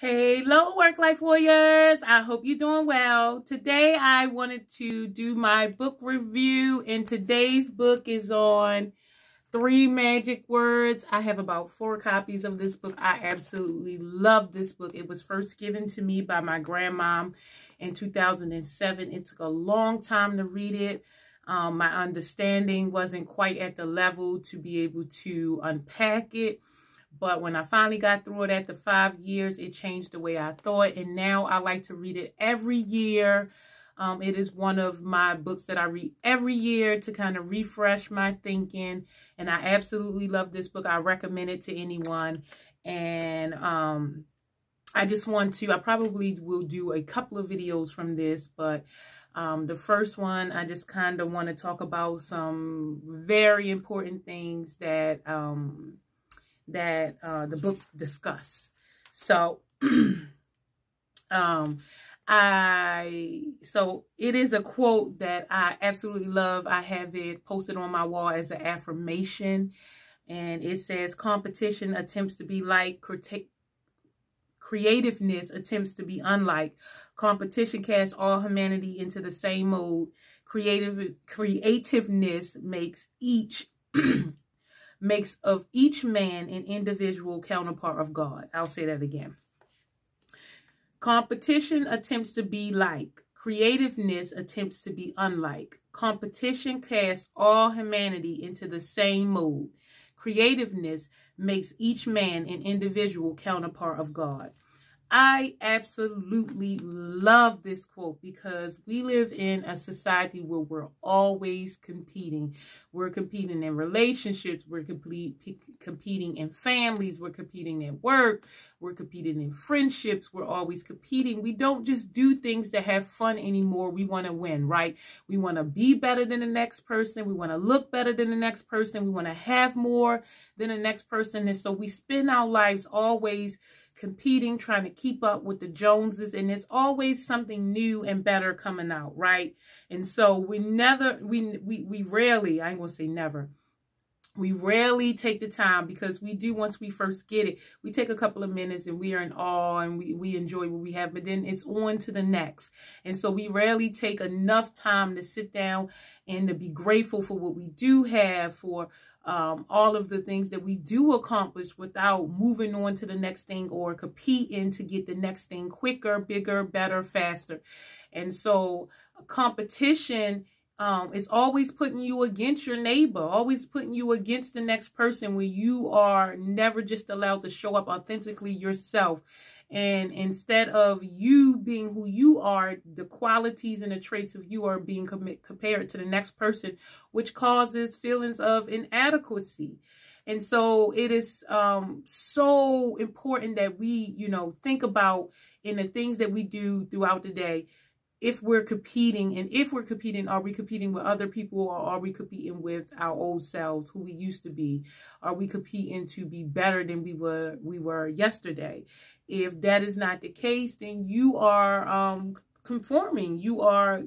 Hello, work-life warriors. I hope you're doing well. Today, I wanted to do my book review, and today's book is on 3 Magic Words. I have about 4 copies of this book. I absolutely love this book. It was first given to me by my grandmom in 2007. It took a long time to read it. My understanding wasn't quite at the level to be able to unpack it. But when I finally got through it after 5 years, it changed the way I thought. And now I like to read it every year. It is one of my books that I read every year to kind of refresh my thinking. And I absolutely love this book. I recommend it to anyone. And I just want to, I probably will do a couple of videos from this. But the first one, I just kind of want to talk about some very important things that the book discuss. So so it is a quote that I absolutely love. I have it posted on my wall as an affirmation, and it says, competition attempts to be like, creativeness attempts to be unlike. Competition casts all humanity into the same mold. Creativeness makes of each man an individual counterpart of God. I'll say that again. Competition attempts to be like. Creativeness attempts to be unlike. Competition casts all humanity into the same mold. Creativeness makes each man an individual counterpart of God. I absolutely love this quote because we live in a society where we're always competing. We're competing in relationships. We're competing in families. We're competing at work. We're competing in friendships. We're always competing. We don't just do things to have fun anymore. We want to win, right? We want to be better than the next person. We want to look better than the next person. We want to have more than the next person. And so we spend our lives always competing, trying to keep up with the Joneses, and there's always something new and better coming out, right? And so we rarely, I ain't gonna say never, we rarely take the time, because we do, once we first get it, we take a couple of minutes and we are in awe and we enjoy what we have, but then it's on to the next. And so we rarely take enough time to sit down and to be grateful for what we do have, for all of the things that we do accomplish, without moving on to the next thing or competing to get the next thing quicker, bigger, better, faster. And so competition is always putting you against your neighbor, always putting you against the next person, where you are never just allowed to show up authentically yourself. And instead of you being who you are, the qualities and the traits of you are being compared to the next person, which causes feelings of inadequacy. And so it is so important that we, think about, in the things that we do throughout the day, if we're competing, and if we're competing, are we competing with other people, or are we competing with our old selves, who we used to be? Are we competing to be better than we were yesterday? If that is not the case, then you are conforming. You are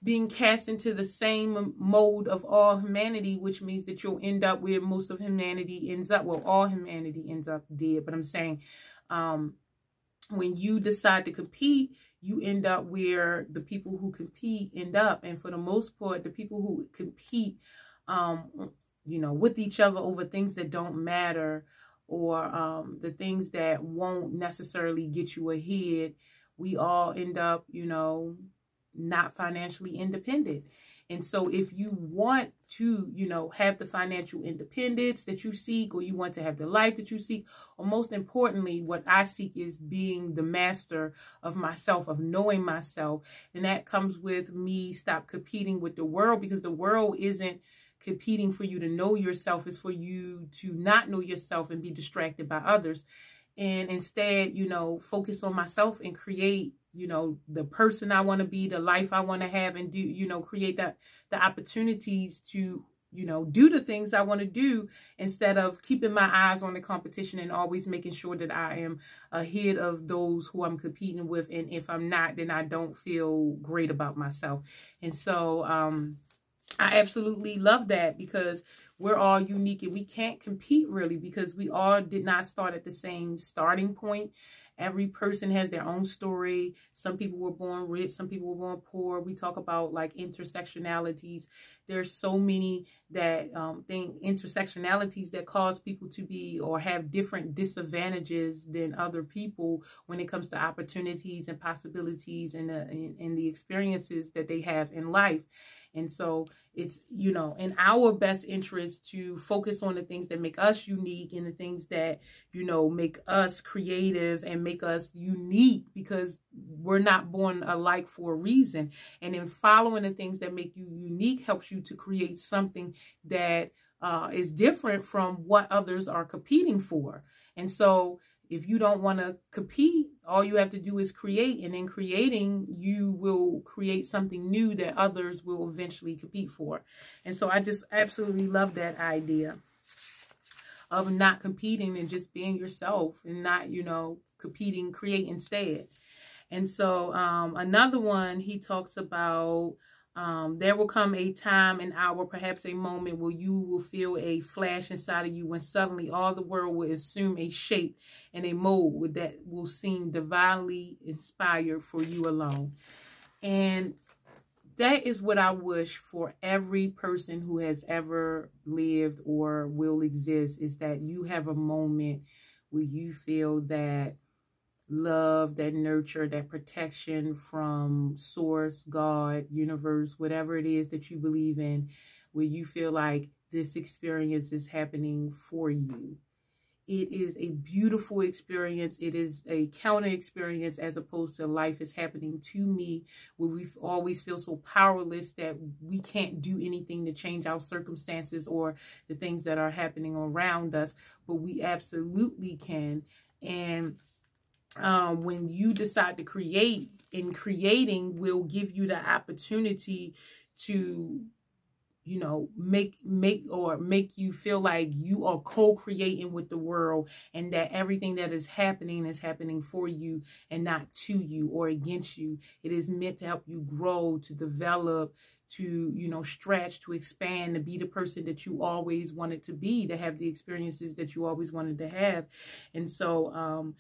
being cast into the same mold of all humanity, which means that you'll end up where most of humanity ends up. Well, all humanity ends up dead. But I'm saying, when you decide to compete, you end up where the people who compete end up. And for the most part, the people who compete, with each other over things that don't matter, or the things that won't necessarily get you ahead, we all end up, not financially independent. And so if you want to, have the financial independence that you seek, or you want to have the life that you seek, or most importantly, what I seek is being the master of myself, of knowing myself. And that comes with me stop competing with the world, because the world isn't competing for you to know yourself. It's for you to not know yourself and be distracted by others. And instead, focus on myself and create, the person I want to be, the life I want to have, and do, create the opportunities to, do the things I want to do, instead of keeping my eyes on the competition and always making sure that I am ahead of those who I'm competing with. And if I'm not, then I don't feel great about myself. And so, I absolutely love that, because we're all unique and we can't compete really, because we all did not start at the same starting point. Every person has their own story. Some people were born rich, some people were born poor. We talk about like intersectionalities. There's so many that intersectionalities that cause people to be or have different disadvantages than other people when it comes to opportunities and possibilities and the experiences that they have in life. And so it's, you know, in our best interest to focus on the things that make us unique and the things that, you know, make us creative and make us unique, because we're not born alike for a reason. And in following the things that make you unique helps you to create something that is different from what others are competing for. And so if you don't want to compete, all you have to do is create. And in creating, you will create something new that others will eventually compete for. And so I just absolutely love that idea of not competing and just being yourself and not, you know, competing, create instead. And so another one, he talks about there will come a time, an hour, perhaps a moment where you will feel a flash inside of you when suddenly all the world will assume a shape and a mold that will seem divinely inspired for you alone. And that is what I wish for every person who has ever lived or will exist, is that you have a moment where you feel that love, that nurture, that protection from source, God, universe, whatever it is that you believe in, where you feel like this experience is happening for you. It is a beautiful experience. It is a counter experience as opposed to life is happening to me, where we always feel so powerless that we can't do anything to change our circumstances or the things that are happening around us. But we absolutely can. And when you decide to create, in creating will give you the opportunity to, you know, make you feel like you are co-creating with the world, and that everything that is happening for you and not to you or against you. It is meant to help you grow, to develop, to, you know, stretch, to expand, to be the person that you always wanted to be, to have the experiences that you always wanted to have. And so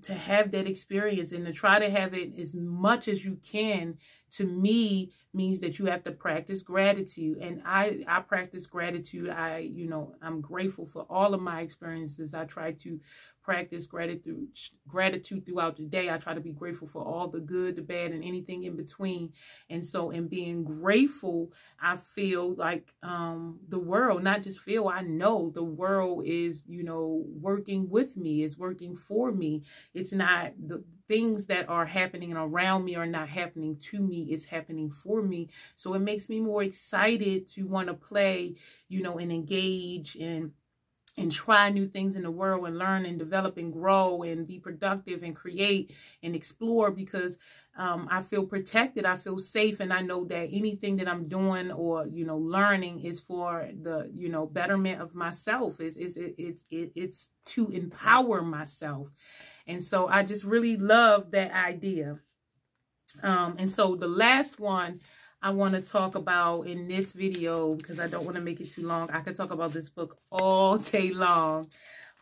to have that experience and to try to have it as much as you can, to me, means that you have to practice gratitude. And I practice gratitude. I'm grateful for all of my experiences. I try to practice gratitude throughout the day. I try to be grateful for all the good, the bad, and anything in between. And so in being grateful, I feel like the world, not just feel, I know the world is, you know, working with me, is working for me. It's not the things that are happening around me are not happening to me, it's happening for me. So it makes me more excited to want to play, you know, and engage and try new things in the world and learn and develop and grow and be productive and create and explore, because I feel protected, I feel safe, and I know that anything that I'm doing or, you know, learning is for the, you know, betterment of myself. It's to empower myself. And so I just really love that idea. And so the last one I want to talk about in this video, because I don't want to make it too long. I could talk about this book all day long.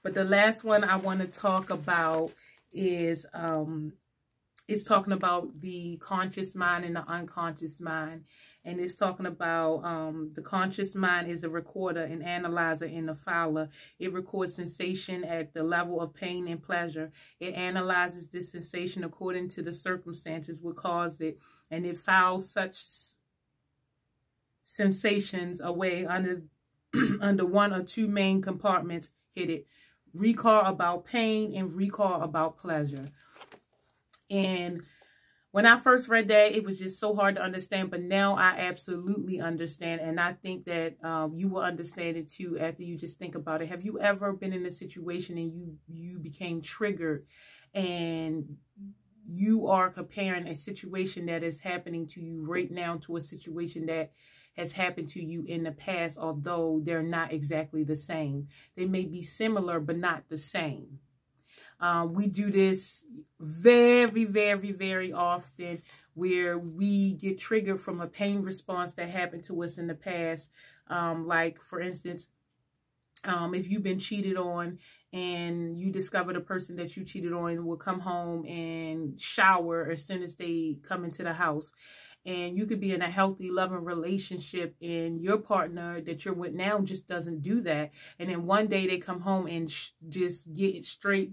But the last one I want to talk about is it's talking about the conscious mind and the unconscious mind. And it's talking about the conscious mind is a recorder, an analyzer, and a filer. It records sensation at the level of pain and pleasure. It analyzes this sensation according to the circumstances what caused it. And it files such sensations away under one or two main compartments. Hit it. Recall about pain and recall about pleasure. And when I first read that, it was just so hard to understand, but now I absolutely understand. And I think that you will understand it too after you just think about it. Have you ever been in a situation and you became triggered, and you are comparing a situation that is happening to you right now to a situation that has happened to you in the past, although they're not exactly the same? They may be similar, but not the same. We do this very, very, very often, where we get triggered from a pain response that happened to us in the past. Like, for instance, if you've been cheated on and you discover the person that you cheated on will come home and shower as soon as they come into the house. And you could be in a healthy, loving relationship, and your partner that you're with now just doesn't do that. And then one day they come home and just get it straight.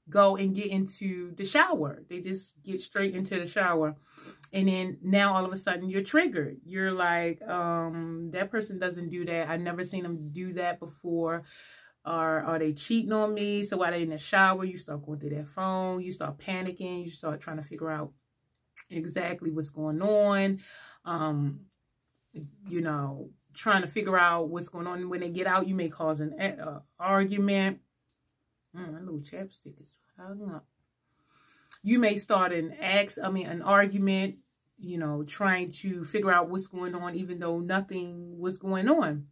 Go and get into the shower. They just get straight into the shower. And then now all of a sudden you're triggered. You're like, that person doesn't do that. I've never seen them do that before. Or are they cheating on me? So while they're in the shower, you start going through their phone. You start panicking. You start trying to figure out exactly what's going on. You know, trying to figure out what's going on. When they get out, you may cause an argument. My little chapstick is hung up. You may start an argument, you know, trying to figure out what's going on, even though nothing was going on.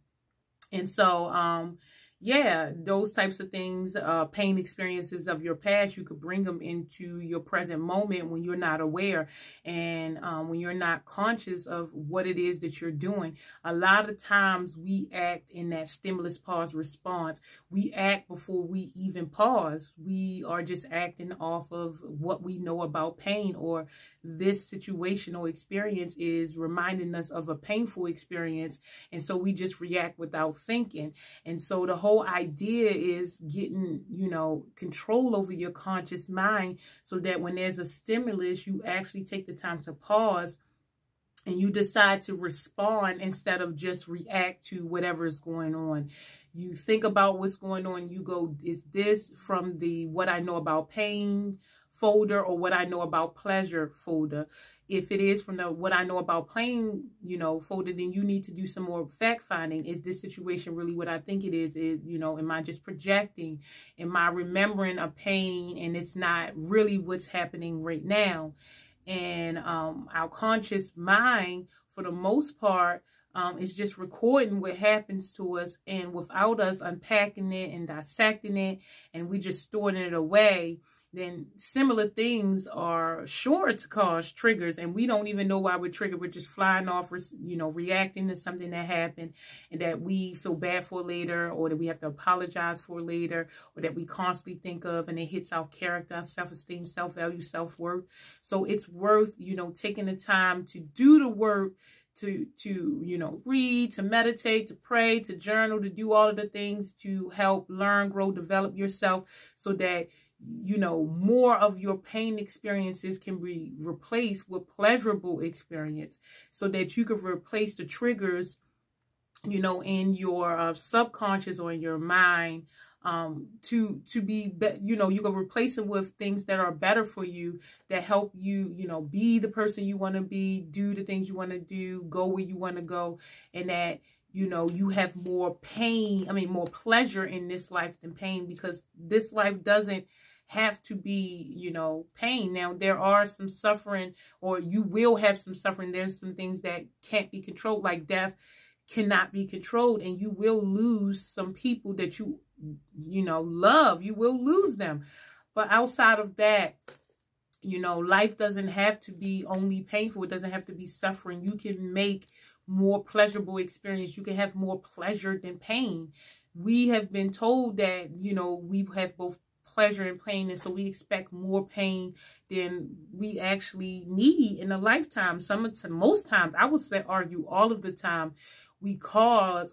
And so, yeah, those types of things, pain experiences of your past, you could bring them into your present moment when you're not aware and when you're not conscious of what it is that you're doing. A lot of times we act in that stimulus pause response. We act before we even pause. We are just acting off of what we know about pain, or this situation or experience is reminding us of a painful experience. And so we just react without thinking. And so the whole idea is getting, you know, control over your conscious mind so that when there's a stimulus, you actually take the time to pause and you decide to respond instead of just react to whatever is going on. You think about what's going on. You go, is this from the what I know about pain folder or what I know about pleasure folder? If it is from the what I know about pain, you know, folder, then you need to do some more fact finding. Is this situation really what I think it is? You know, am I just projecting? Am I remembering a pain and it's not really what's happening right now? And our conscious mind, for the most part, is just recording what happens to us, and without us unpacking it and dissecting it, and we just storing it away, then similar things are sure to cause triggers, and we don't even know why we're triggered. We're just flying off, you know, reacting to something that happened and that we feel bad for later, or that we have to apologize for later, or that we constantly think of, and it hits our character, our self-esteem, self-value, self-worth. So it's worth, you know, taking the time to do the work, to you know, read, to meditate, to pray, to journal, to do all of the things to help learn, grow, develop yourself, so that, you know, more of your pain experiences can be replaced with pleasurable experience, so that you can replace the triggers, you know, in your subconscious or in your mind, to be, you know, you can replace them with things that are better for you, that help you, you know, be the person you want to be, do the things you want to do, go where you want to go, and that, you know, you have more more pleasure in this life than pain, because this life doesn't have to be, you know, pain. Now, there are some suffering, or you will have some suffering. There's some things that can't be controlled, like death cannot be controlled, and you will lose some people that you know, love. You will lose them. But outside of that, you know, life doesn't have to be only painful. It doesn't have to be suffering. You can make more pleasurable experience. You can have more pleasure than pain. We have been told that, you know, we have both pleasure and pain, and so we expect more pain than we actually need in a lifetime. Most times, I would say, argue all of the time, we cause,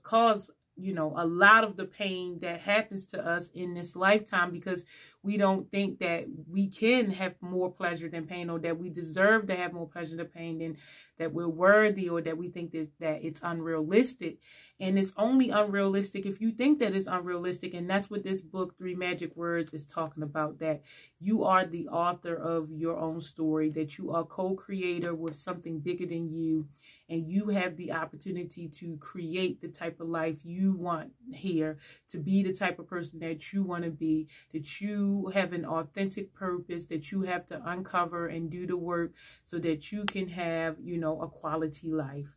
you know, a lot of the pain that happens to us in this lifetime, because we don't think that we can have more pleasure than pain, or that we deserve to have more pleasure than pain, than that we're worthy, or that we think that it's unrealistic. And it's only unrealistic if you think that it's unrealistic. And that's what this book, 3 Magic Words, is talking about, that you are the author of your own story, that you are co-creator with something bigger than you, and you have the opportunity to create the type of life you want here, to be the type of person that you want to be, that you have an authentic purpose, that you have to uncover and do the work so that you can have, you know, a quality life.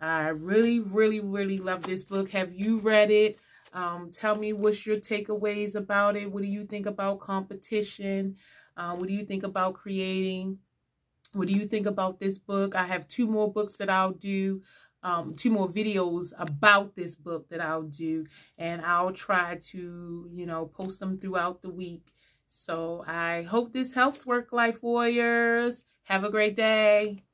I really, really, really love this book. Have you read it? Tell me what's your takeaways about it. What do you think about competition? What do you think about creating? What do you think about this book? I have 2 more books that I'll do 2 more videos about this book that I'll do, and I'll try to, you know, post them throughout the week. So I hope this helps, work life warriors. Have a great day.